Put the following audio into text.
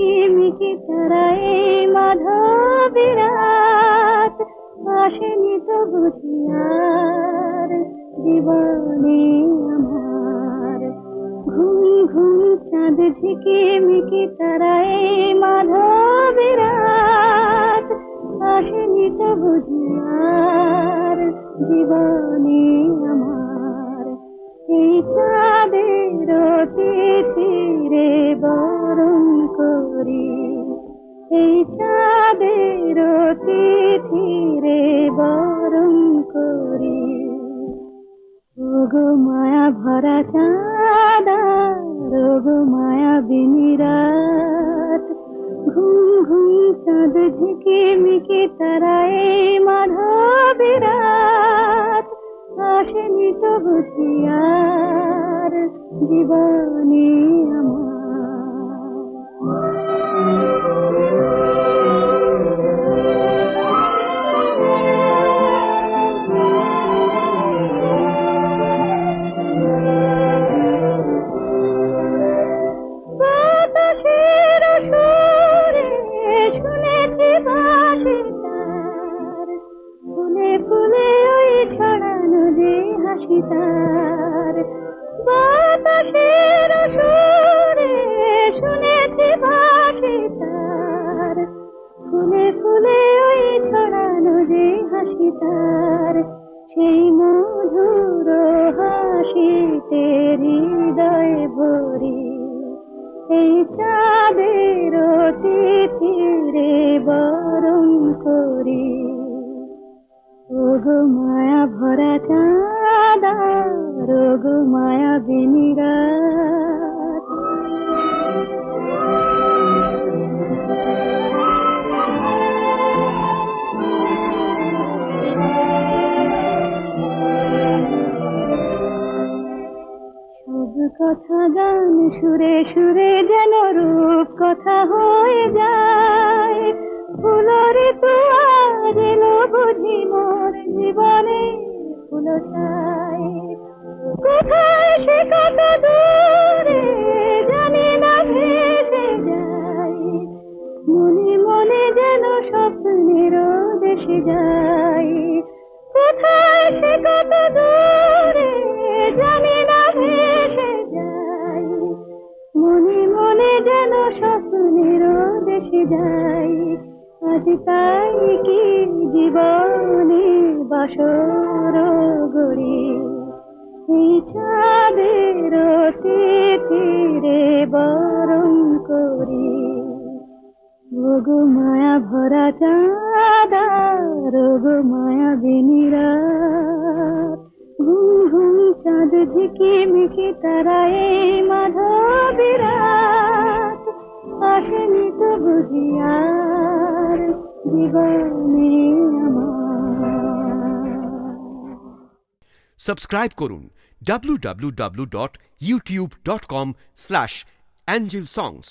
ঝিকিমিকি তারায় মাধবীর রাত, আসেনি তো বুঝি আর জীবনে আমার। ঘুম ঘুম চাঁদ ঝিকিমিকি তারায় মাধবীর রাত, আসেনি তো বুঝি আর জীবনে আমার। এই চাঁদের তিথিরে বরণ করি, এই চাঁদের তিথিরে বরণ করি। ওগো মায়া ভরা চাঁদ, ওগো মায়া বিনি রাত, ঘুম ঘুম চাঁদ ঝিকিমিকি তারায় মাধবীর রাত, আসেনি তো বুঝি আর জীবনে আমার। বাতাসের সুরে শুনেছি বাঁশি তার, ফুলে ফুলে ওই ছড়ানো যে হাসি তার। বাতাসের সুরে শুনেছি বাঁশি তার, ফুলে ফুলে ওই ছড়ানো যে হাসি তার। সেই মধুর হাসিতে হৃদয় ভরি, এই চাঁদের তিথিরে বরণ করি। ওগো মায়া ভরা চাঁদ, ওগো মায়া বিনি রাত। সব কথা গান সুরে সুরে যেন রূপ কথা হয়ে যায়। ফুলরে তো আজ এলো বুঝি মোর জীবনে ফুল চাই। কোথায় সে কত দূরে জানি না ভেসে যায়, মনে মনে যেন স্বপ্নের দেশে যাই। কোথায় সে কত দূরে জানি না ভেসে যাই, মনে মনে যেন স্বপ্নের দেশে যাই। আজ তাই কি জীবনে বাসর গড়ি, এই চাঁদের তিথিরে বরণ করি। ওগো মায়া ভরা চাঁদ, ওগো মায়া বিনি রাত, ঘুম ঘুম চাঁদ ঝিকিমিকি তারায় মাধবীর রাত, আসেনি তো বুঝি আর জীবনে আমার। সাবস্ক্রাইব করুন www.youtube.com/angelsongs।